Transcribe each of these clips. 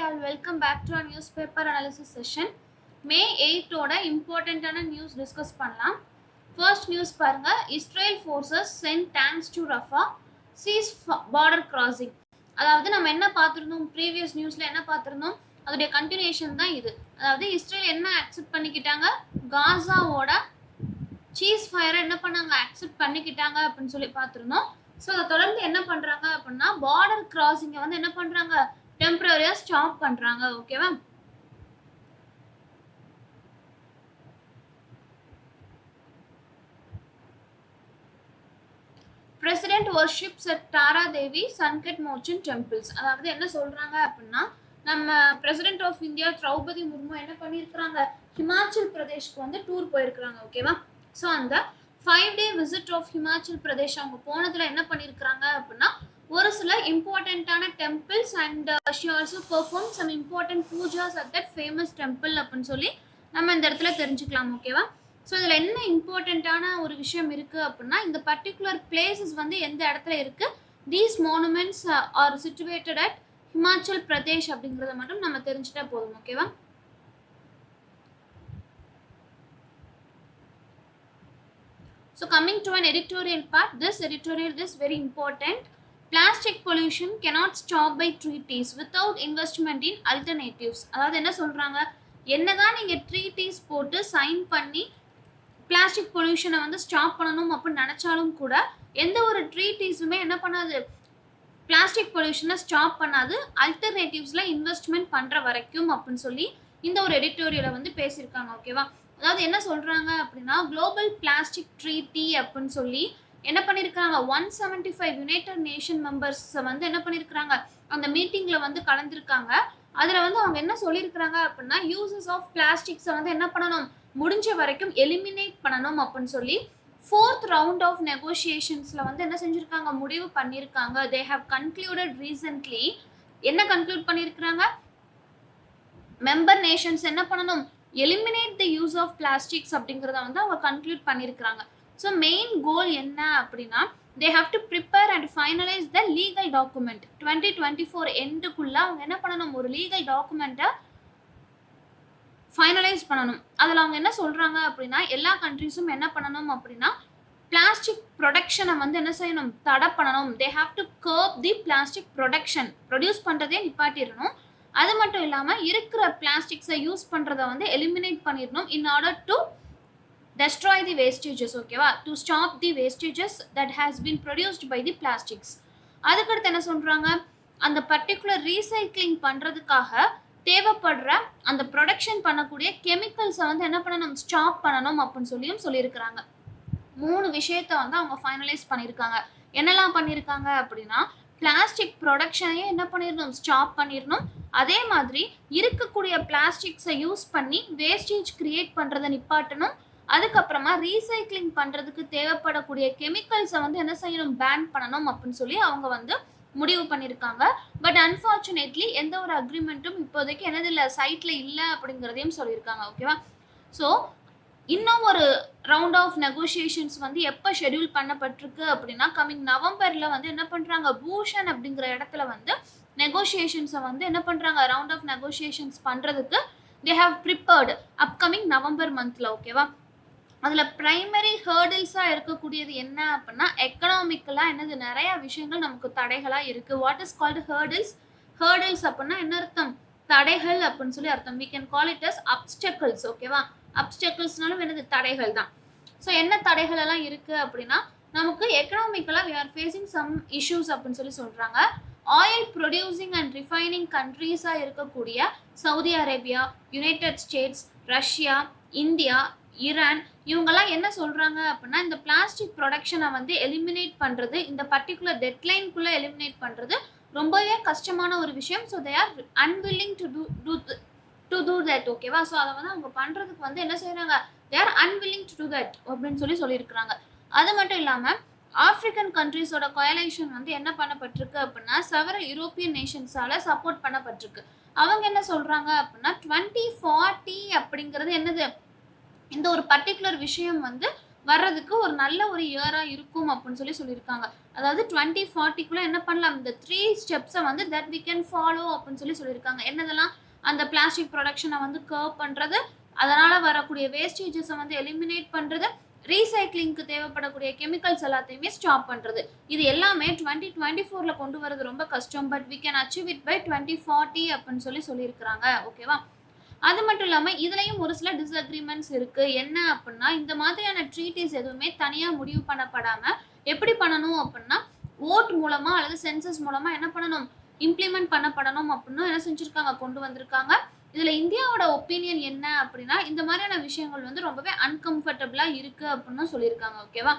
all, welcome back to our newspaper analysis session. May 8 ஓட இம்பார்ட்டன்டான news discuss பண்ணலாம். First news பாருங்க, Israel forces sent tanks to Rafah, seize border crossing. அதாவது நம்ம என்ன பார்த்துருந்தோம், ப்ரீவியஸ் நியூஸ்ல என்ன பார்த்துருந்தோம், அதோடைய கண்டினியூஷன் தான் இது. அதாவது இஸ்ரேல் என்ன அக்செப்ட் பண்ணிக்கிட்டாங்க, காசாவோட சீஸ் ஃபயரை என்ன பண்ணாங்க, அக்செப்ட் பண்ணிக்கிட்டாங்க அப்படின்னு சொல்லி பார்த்துருந்தோம். ஸோ அதை தொடர்ந்து என்ன பண்ணுறாங்க அப்படின்னா, பார்டர் கிராசிங்கை வந்து என்ன பண்ணுறாங்க, டெம்பரரியாக ஸ்டாப் பண்ணுறாங்க. ஓகேவா? President worships at Tara Devi Sankat Mochan temples. அதாவது என்ன சொல்றாங்க அப்படின்னா, நம்ம president of India Droupadi Murmu என்ன பண்ணியிருக்கிறாங்க, ஹிமாச்சல் பிரதேஷ்க்கு வந்து டூர் போயிருக்கிறாங்க. ஓகேவா? ஸோ அந்த 5-day visit of Himachal Pradesh அவங்க போனதுல என்ன பண்ணியிருக்கிறாங்க அப்படின்னா, ஒரு சில இம்பார்ட்டண்ட்டான temples and she also perform some important pujas at that famous temple அப்படின்னு சொல்லி நம்ம இந்த இடத்துல தெரிஞ்சுக்கலாம். ஓகேவா? ஸோ இதில் என்ன இம்பார்ட்டண்ட்டான ஒரு விஷயம் இருக்குது அப்படின்னா, இந்த பர்டிகுலர் பிளேசஸ் வந்து எந்த இடத்துல இருக்குது, these monuments are situated at Himachal Pradesh அப்படிங்கிறத மட்டும் நம்ம தெரிஞ்சுட்டா போதும். ஓகேவா? So coming to an editorial part, this editorial is very important. Plastic pollution cannot stop by treaties without investment in alternatives. அதாவது என்ன சொல்றாங்க, என்னதான் நீங்க ட்ரீட்டீஸ் போட்டு சைன் பண்ணி பிளாஸ்டிக் பொல்யூஷனை வந்து ஸ்டாப் பண்ணணும் அப்படின்னு நினைச்சாலும் கூட எந்த ஒரு ட்ரீட்டீஸுமே என்ன பண்ணாது, பிளாஸ்டிக் பொல்யூஷனை ஸ்டாப் பண்ணாது, அல்டர்னேட்டிவ்ஸ்ல இன்வெஸ்ட்மெண்ட் பண்ற வரைக்கும் அப்படின்னு சொல்லி இந்த ஒரு எடிட்டோரியலை வந்து பேசியிருக்காங்க. ஓகேவா? அதாவது என்ன சொல்றாங்க அப்படின்னா, குளோபல் பிளாஸ்டிக் ட்ரீட்டி அப்படின்னு சொல்லி என்ன பண்ணியிருக்காங்க, 175 யுனைடெட் நேஷன் மெம்பர்ஸ் வந்து என்ன பண்ணியிருக்கிறாங்க, அந்த மீட்டிங்ல வந்து கலந்துருக்காங்க. அதுல வந்து அவங்க என்ன சொல்லியிருக்கிறாங்க அப்படின்னா, யூசஸ் ஆஃப் பிளாஸ்டிக்ஸை வந்து என்ன பண்ணணும், முடிஞ்ச வரைக்கும் எலிமினேட் பண்ணணும் அப்படின்னு சொல்லி 4th ரவுண்ட் ஆஃப் நெகோசியேஷன்ஸ்ல வந்து என்ன செஞ்சிருக்காங்க, முடிவு பண்ணியிருக்காங்க. They have concluded recently. என்ன கன்க்ளூட் பண்ணியிருக்கிறாங்க, மெம்பர் நேஷன்ஸ் என்ன பண்ணணும், eliminate the use of plastics அப்படிங்கிறத வந்து அவங்க கன்க்ளூட் பண்ணியிருக்கிறாங்க. ஸோ மெயின் கோல் என்ன அப்படின்னா, தே have to prepare and finalise the legal document. 2024 எண்டுக்குள்ள அவங்க என்ன பண்ணணும், ஒரு லீகல் டாக்குமெண்ட்டை ஃபைனலைஸ் பண்ணணும். அதில் அவங்க என்ன சொல்கிறாங்க அப்படின்னா, எல்லா கண்ட்ரிஸும் என்ன பண்ணணும் அப்படின்னா, பிளாஸ்டிக் ப்ரொடக்ஷனை வந்து என்ன செய்யணும், தடை பண்ணணும். They have to curb the plastic production, produce பண்ணுறதே நிப்பாட்டிடணும். அது மட்டும் இல்லாமல் இருக்கிற பிளாஸ்டிக்ஸை யூஸ் பண்ணுறதை வந்து எலிமினேட் பண்ணிடணும், in order to destroy the wastages. ஓகேவா? To stop the wastages that has been produced by the plastics. அதுக்கடுத்து என்ன சொல்கிறாங்க, அந்த பர்டிகுலர் ரீசைக்ளிங் பண்ணுறதுக்காக தேவைப்படுற அந்த ப்ரொடக்ஷன் பண்ணக்கூடிய கெமிக்கல்ஸை வந்து என்ன பண்ணணும், ஸ்டாப் பண்ணணும் அப்படின்னு சொல்லியிருக்கிறாங்க. 3 விஷயத்தை வந்து அவங்க ஃபைனலைஸ் பண்ணியிருக்காங்க. என்னெல்லாம் பண்ணியிருக்காங்க அப்படின்னா, பிளாஸ்டிக் ப்ரொடக்ஷனையே என்ன பண்ணிடணும், ஸ்டாப் பண்ணிடணும். அதே மாதிரி இருக்கக்கூடிய பிளாஸ்டிக்ஸை யூஸ் பண்ணி வேஸ்டேஜ் கிரியேட் பண்ணுறதை நிப்பாட்டணும். அதுக்கப்புறமா ரீசைக்ளிங் பண்ணுறதுக்கு தேவைப்படக்கூடிய கெமிக்கல்ஸை வந்து என்ன செய்யணும், பேன் பண்ணணும் அப்படின்னு சொல்லி அவங்க வந்து முடிவு பண்ணியிருக்காங்க. பட் அன்ஃபார்ச்சுனேட்லி எந்த ஒரு அக்ரிமெண்ட்டும் இப்போதைக்கு என்னது இல்லை, சைட்டில் இல்லை அப்படிங்கிறதையும் சொல்லியிருக்காங்க. ஓகேவா? ஸோ இன்னும் ஒரு ரவுண்ட் ஆஃப் நெகோசியேஷன்ஸ் வந்து எப்போ ஷெடியூல் பண்ணப்பட்டிருக்கு அப்படின்னா, கம்மிங் நவம்பரில் வந்து என்ன பண்ணுறாங்க, பூஷன் அப்படிங்கிற இடத்துல வந்து நெகோசியேஷன்ஸை வந்து என்ன பண்ணுறாங்க, ரவுண்ட் ஆஃப் நெகோசியேஷன்ஸ் பண்ணுறதுக்கு they have prepared upcoming November மந்தில். ஓகேவா? அதில் ப்ரைமரி ஹேர்டில்ஸாக இருக்கக்கூடியது என்ன அப்படின்னா, எக்கனாமிக்கலாக என்னது, நிறையா விஷயங்கள் நமக்கு தடைகளாக இருக்குது. What is called hurdles? Hurdles அப்படின்னா என்ன அர்த்தம், தடைகள் அப்படின்னு சொல்லி அர்த்தம். we can call it as obstacles. ஓகேவா? அப்டக்கிள்ஸ்னாலும் என்னது, தடைகள் தான். ஸோ என்ன தடைகள் எல்லாம் இருக்குது அப்படின்னா, நமக்கு எக்கனாமிக்கலாக we are facing some issues அப்படின்னு சொல்லி சொல்கிறாங்க. ஆயில் ப்ரொடியூசிங் அண்ட் ரிஃபைனிங் கண்ட்ரீஸாக இருக்கக்கூடிய Saudi Arabia, United states, Russia, India, Iran, இவங்கெல்லாம் என்ன சொல்கிறாங்க அப்படின்னா, இந்த பிளாஸ்டிக் ப்ரொடக்ஷனை வந்து எலிமினேட் பண்ணுறது, இந்த பர்டிகுலர் டெட்லைனுக்குள்ளே எலிமினேட் பண்ணுறது ரொம்பவே கஷ்டமான ஒரு விஷயம். So they are unwilling to do that. ஓகேவா? ஸோ அதை வந்து அவங்க பண்ணுறதுக்கு வந்து என்ன செய்கிறாங்க, they are unwilling to do that அப்படின்னு சொல்லியிருக்கிறாங்க. அது மட்டும் இல்லாமல் ஆப்ரிக்கன் கண்ட்ரீஸோட கோயலேஷன் வந்து என்ன பண்ணப்பட்டிருக்கு அப்படின்னா, செவரல் யூரோப்பியன் நேஷன்ஸால் சப்போர்ட் பண்ணப்பட்டிருக்கு. அவங்க என்ன சொல்கிறாங்க அப்படின்னா, 2040 அப்படிங்கிறது என்னது, இந்த ஒரு பர்டிகுலர் விஷயம் வந்து வர்றதுக்கு ஒரு நல்ல ஒரு இயரா இருக்கும் அப்படின்னு சொல்லியிருக்காங்க. அதாவது 2040க்குள்ள என்ன பண்ணலாம், இந்த 3 ஸ்டெப்ஸ வந்து தட் வி கேன் ஃபாலோ அப்படின்னு சொல்லியிருக்காங்க. என்னதெல்லாம்? அந்த பிளாஸ்டிக் ப்ரொடக்ஷன வந்து கர்வ் பண்றது, அதனால வரக்கூடிய வேஸ்டேஜஸ வந்து எலிமினேட் பண்றது, ரீசைக்ளிங்க்கு தேவைப்படக்கூடிய கெமிக்கல்ஸ் எல்லாத்தையுமே ஸ்டாப் பண்றது. இது எல்லாமே 2024ல கொண்டு வரது ரொம்ப கஷ்டம். But we can achieve it by 2040 அப்படின்னு சொல்லியிருக்கிறாங்க. ஓகேவா? அது மட்டும் இல்லாம இதுலயும் ஒரு சில டிஸ்அக்ரிமெண்ட்ஸ் இருக்கு. என்ன அப்படின்னா, இந்த மாதிரியான ட்ரீட்டீஸ் எதுவுமே தனியா முடிவு பண்ணப்படாம, எப்படி பண்ணணும் அப்படின்னா, வோட் மூலமா அல்லது சென்சஸ் மூலமா என்ன பண்ணணும்? இம்ப்ளிமெண்ட் பண்ணப்படணும் அப்படின்னு என்ன செஞ்சிருக்காங்க? கொண்டு வந்திருக்காங்க. இதுல இந்தியாவோட ஒப்பீனியன் என்ன அப்படின்னா, இந்த மாதிரியான விஷயங்கள் வந்து ரொம்பவே அன்கம்ஃபர்டபுளா இருக்கு அப்படின்னு சொல்லியிருக்காங்க. ஓகேவா?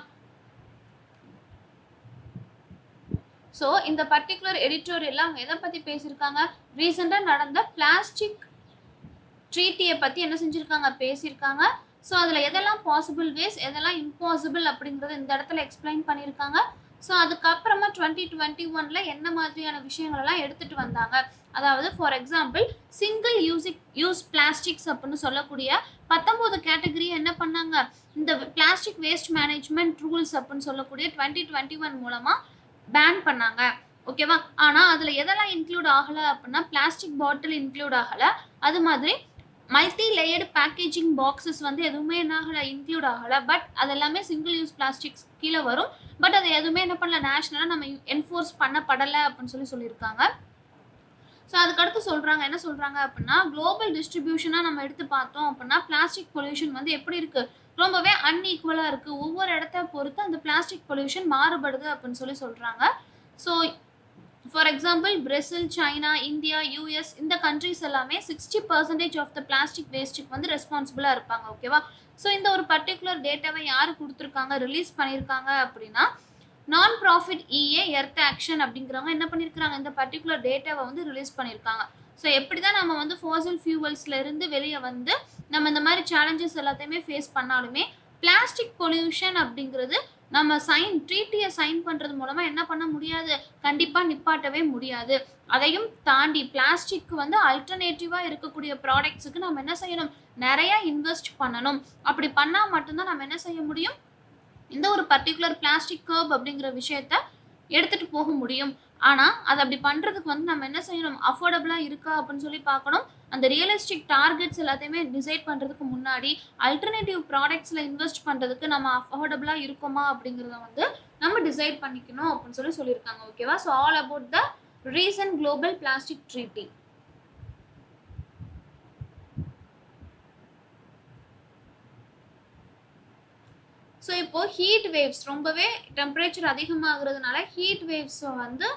ஸோ இந்த பர்ட்டிகுலர் எடிட்டோரியல்ல அவங்க எத பத்தி பேசியிருக்காங்க? ரீசெண்டா நடந்த பிளாஸ்டிக் ட்ரீட்டியை பத்தி என்ன செஞ்சிருக்காங்க? பேசியிருக்காங்க. ஸோ அதுல எதெல்லாம் பாசிபிள் வேஸ், எதெல்லாம் இம்பாசிபிள் அப்படிங்கறத இந்த இடத்துல எக்ஸ்பிளைன் பண்ணியிருக்காங்க. ஸோ அதுக்கப்புறமா 2021ல என்ன மாதிரியான விஷயங்கள் எல்லாம் எடுத்துட்டு வந்தாங்க. அதாவது for example single use plastics அப்படின்னு சொல்லக்கூடிய 19 கேட்டகரி என்ன பண்ணாங்க? இந்த பிளாஸ்டிக் வேஸ்ட் மேனேஜ்மெண்ட் ரூல்ஸ் அப்படின்னு சொல்லக்கூடிய 2021 மூலமா பேன் பண்ணாங்க. ஓகேவா? ஆனா அதுல எதெல்லாம் இன்க்ளூட் ஆகல அப்படின்னா, பிளாஸ்டிக் பாட்டில் இன்க்ளூட் ஆகல. அது மாதிரி மல்டி லேயர்டு பேக்கேஜிங் பாக்ஸஸ் வந்து எதுவுமே என்ன ஆகல, இன்க்ளூட் ஆகல. பட் அதெல்லாமே சிங்கிள் யூஸ் பிளாஸ்டிக்ஸ் கீழே வரும். பட் அது எதுவுமே என்ன பண்ணல, நேஷனலா நம்ம என்ஃபோர்ஸ் பண்ணப்படலை அப்படின்னு சொல்லியிருக்காங்க. ஸோ அதுக்கடுத்து சொல்றாங்க, என்ன சொல்றாங்க அப்படின்னா, குளோபல் டிஸ்ட்ரிபியூஷனா நம்ம எடுத்து பார்த்தோம் அப்படின்னா, பிளாஸ்டிக் பொல்யூஷன் வந்து எப்படி இருக்கு? ரொம்பவே அன்ஈக்குவலா இருக்கு. ஒவ்வொரு இடத்த பொறுத்து அந்த பிளாஸ்டிக் பொல்யூஷன் மாறுபடுது அப்படின்னு சொல்றாங்க. So for example Brazil, China, India, US இந்த கண்ட்ரிஸ் எல்லாமே 60% ஆஃப் த பிளாஸ்டிக் வேஸ்ட்டுக்கு வந்து ரெஸ்பான்சிபிளா இருப்பாங்க. ஓகேவா? ஸோ இந்த ஒரு பர்டிகுலர் டேட்டாவை யாரு கொடுத்துருக்காங்க, ரிலீஸ் பண்ணியிருக்காங்க அப்படின்னா, நான் ப்ராஃபிட் எர்த் ஆக்ஷன் அப்படிங்கிறவங்க என்ன பண்ணியிருக்காங்க? இந்த பர்டிகுலர் டேட்டாவை வந்து ரிலீஸ் பண்ணியிருக்காங்க. ஸோ எப்படி தான் நம்ம வந்து ஃபாசில் ஃபியூவல்ஸ்ல இருந்து வெளியே வந்து நம்ம இந்த மாதிரி சேலஞ்சஸ் எல்லாத்தையுமே ஃபேஸ் பண்ணாலுமே, பிளாஸ்டிக் பொல்யூஷன் அப்படிங்கிறது நம்ம ட்ரீட்டியை சைன் பண்றது மூலமா என்ன பண்ண முடியாது? கண்டிப்பா நிப்பாட்டவே முடியாது. அதையும் தாண்டி பிளாஸ்டிக் வந்து அல்டர்னேட்டிவா இருக்கக்கூடிய ப்ராடக்ட்ஸுக்கு நம்ம என்ன செய்யணும்? நிறைய இன்வெஸ்ட் பண்ணணும். அப்படி பண்ணா மட்டும்தான் நம்ம என்ன செய்ய முடியும்? இந்த ஒரு பர்டிகுலர் பிளாஸ்டிக் கர்ப் அப்படிங்கிற விஷயத்த எடுத்துட்டு போக முடியும். ஆனா அது அப்படி பண்றதுக்கு வந்து நம்ம என்ன செய்யணும்? அஃபோர்டபுளா இருக்கா அப்படின்னு சொல்லி பார்க்கணும். அந்த ரியலிஸ்டிக் டார்கெட்ஸ் எல்லாத்தையுமே டிசைட் பண்றதுக்கு முன்னாடி அல்டர்னேட்டிவ் ப்ராடக்ட்ஸ்ல இன்வெஸ்ட் பண்றதுக்கு நம்ம அஃபோர்டபுளா இருக்குமா அப்படிங்கிறத வந்து நம்ம டிசைட் பண்ணிக்கணும் அப்படின்னு சொல்லியிருக்காங்க. ஓகேவா? So all about the recent global plastic treaty. So இப்போ ஹீட் வேவ்ஸ் ரொம்பவே டெம்பரேச்சர் அதிகமாகிறதுனால ஹீட் வேவ்ஸ் வந்து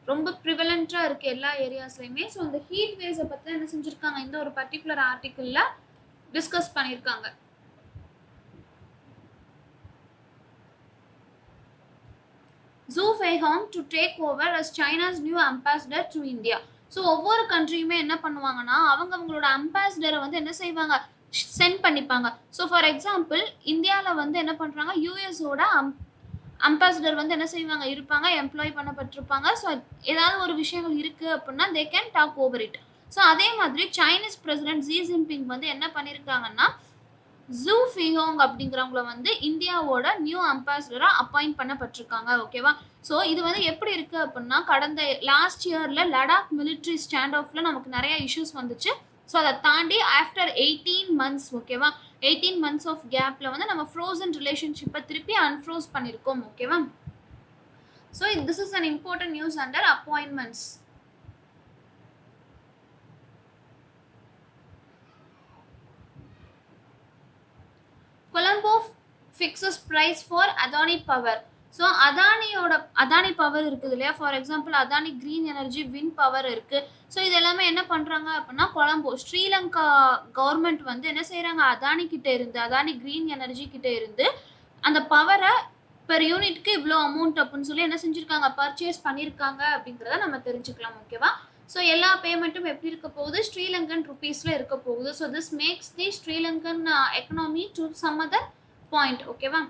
ரொம்ப ப்ரிவலண்ட்டாக இருக்குது எல்லா ஏரியாஸ்லையுமே. ஸோ அந்த ஹீட் வேவ்ஸை பற்றி என்ன செஞ்சுருக்காங்க? இந்த ஒரு பர்டிகுலர் ஆர்டிக்கிளில் டிஸ்கஸ் பண்ணியிருக்காங்க. Zhu Feihong to take over as China's new ambassador to India. So ஒவ்வொரு கண்ட்ரியுமே என்ன பண்ணுவாங்கன்னா, அவங்களோட அம்பாசிடரை வந்து என்ன செய்வாங்க? சென்ட் பண்ணிப்பாங்க. ஸோ ஃபார் எக்ஸாம்பிள் இந்தியாவில் வந்து என்ன பண்ணுறாங்க? யூஎஸோட அம்பாசிடர் வந்து என்ன செய்வாங்க? இருப்பாங்க, எம்ப்ளாய் பண்ணப்பட்டிருப்பாங்க. ஸோ ஏதாவது ஒரு விஷயங்கள் இருக்குது அப்படின்னா they can talk over it. So அதே மாதிரி சைனீஸ் பிரசிடென்ட் ஜி ஜின்பிங் வந்து என்ன பண்ணியிருக்காங்கன்னா, ஜூ ஃபியோங் அப்படிங்கிறவங்கள வந்து இந்தியாவோட நியூ அம்பாசிடரா அப்பாயிண்ட் பண்ணப்பட்டிருக்காங்க. ஓகேவா? ஸோ இது வந்து எப்படி இருக்கு அப்படின்னா, கடந்த லாஸ்ட் இயர்ல லடாக் மிலிட்ரி ஸ்டாண்ட் ஆஃப்ல நமக்கு நிறைய இஷ்யூஸ் வந்துச்சு. ஸோ அதை தாண்டி ஆஃப்டர் 18 மந்த்ஸ், ஓகேவா, 18 மந்த்ஸ் ஆஃப் கேப்ல வந்து நம்ம ஃப்ரோசன் ரிலேஷன்ஷிப்பை திருப்பி அன்ஃப்ரோஸ் பண்ணியிருக்கோம். ஓகேவா? So this is an important news under appointments. Colombo fixes price for Adani power. So Adani power இருக்குது இல்லையா? For example Adani green energy, win power இருக்குது. ஸோ இது எல்லாமே என்ன பண்ணுறாங்க அப்படின்னா, கொலம்போ ஸ்ரீலங்கா கவர்மெண்ட் வந்து என்ன செய்கிறாங்க? அதானி கிட்டே இருந்து, அதானி கிரீன் எனர்ஜி கிட்டே இருந்து அந்த பவரை பெர் யூனிட்க்கு இவ்வளோ அமௌண்ட் அப்படின்னு சொல்லி என்ன செஞ்சுருக்காங்க? பர்ச்சேஸ் பண்ணியிருக்காங்க அப்படிங்கிறத நம்ம தெரிஞ்சுக்கலாம். ஓகேவா? ஸோ எல்லா பேமெண்ட்டும் எப்படி இருக்க போகுது? ஸ்ரீலங்கன் ருபீஸில் இருக்க போகுது. So this makes the Sri Lankan economy to some other point. ஓகேவா?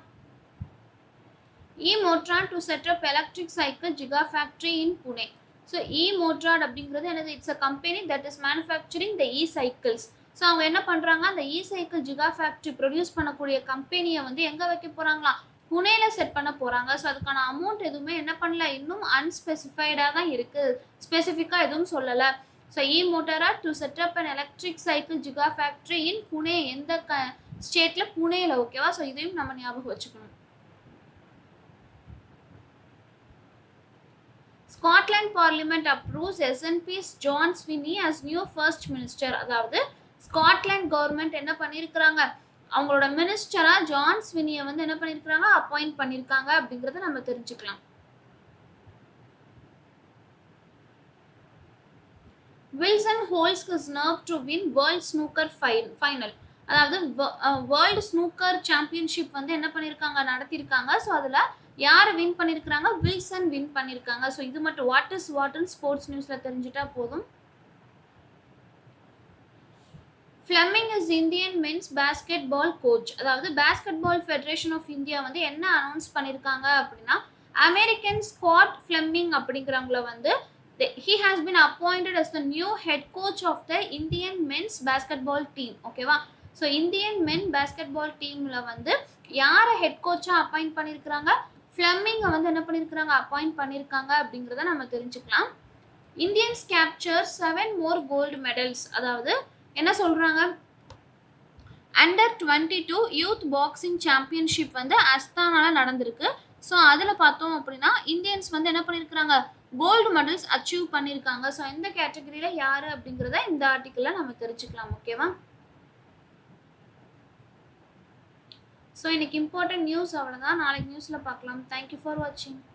E-Motrad to set up electric cycle gigafactory in Pune. So E-Motrad அப்படிங்கிறது என்னது? It's a company that is manufacturing the E cycles. So அவங்க என்ன பண்ணுறாங்க, அந்த சைக்கிள் ஜிகா ஃபேக்ட்ரி ப்ரொடியூஸ் பண்ணக்கூடிய கம்பெனியை வந்து எங்கே வைக்க போகிறாங்களாம், புனேல செட் பண்ண போகிறாங்க. ஸோ அதுக்கான அமௌண்ட் எதுவுமே என்ன பண்ணல, இன்னும் அன்ஸ்பெசிஃபைடாக தான் இருக்குது, ஸ்பெசிஃபிக்காக எதுவும் சொல்லலை. ஸோ மோட்டாரா to set up an electric cycle giga factory in Pune, எந்த ஸ்டேட்டில், புனேல. ஓகேவா? ஸோ இதையும் நம்ம ஞாபகம் வச்சுக்கணும். Scotland parliament approves SNP's John Swinney as new first minister. அதாவது ஸ்காட்லாந்து கவர்மெண்ட் என்ன பண்ணியிருக்கிறாங்க, அவங்களோட மினிஸ்டரா ஜான் ஸ்வினியை வந்து என்ன பண்ணியிருக்கிறாங்க, அப்பாயிண்ட் பண்ணியிருக்காங்க அப்படிங்கிறத நம்ம தெரிஞ்சுக்கலாம். Wilson holes his nerve to win world snooker final. அதாவது வேர்ல்டு ஸ்னூக்கர் சாம்பியன்ஷிப் வந்து என்ன பண்ணியிருக்காங்க, நடத்தியிருக்காங்க. ஸோ அதில் யார் வின் பண்ணியிருக்கிறாங்க, வில்சன் வின் பண்ணியிருக்காங்க. ஸோ இது மட்டும் வாட்னு ஸ்போர்ட்ஸ் நியூஸில் தெரிஞ்சுட்டா போதும். Fleming is Indian men's basketball coach. அதாவது basketball federation of India வந்து என்ன அனௌன்ஸ் பண்ணியிருக்காங்க அப்படின்னா, அமெரிக்கன் ஸ்காட் ஃப்ளெமிங் அப்படிங்கிறவங்கள வந்து he has been appointed as the new head coach of the Indian men's basketball team. ஓகேவா? So Indian மென் basketball டீமில் வந்து யாரை ஹெட் கோச்சாக அப்பாயிண்ட் பண்ணியிருக்கிறாங்க, ஃப்ளெமிங்கை வந்து என்ன பண்ணியிருக்கிறாங்க, அப்பாயிண்ட் பண்ணியிருக்காங்க அப்படிங்கிறத நம்ம தெரிஞ்சுக்கலாம். Indians capture 7 more gold medals. அதாவது என்ன சொல்கிறாங்க, அண்டர் 22 யூத் பாக்ஸிங் சாம்பியன்ஷிப் வந்து அஸ்தானால நடந்திருக்கு. ஸோ அதில் பார்த்தோம் அப்படின்னா இந்தியன்ஸ் வந்து என்ன பண்ணியிருக்கிறாங்க, கோல்டு மெடல்ஸ் அச்சீவ் பண்ணியிருக்காங்க. ஸோ இந்த கேட்டகரியில் யார் அப்படிங்கிறத இந்த ஆர்டிக்கிளில் நம்ம தெரிஞ்சுக்கலாம். ஓகேவா? ஸோ இன்னைக்கு இம்பார்ட்டன்ட் நியூஸ் அவ்வளோதான். நாளைக்கு நியூஸில் பார்க்கலாம். தேங்க்யூ ஃபார் வாட்சிங்.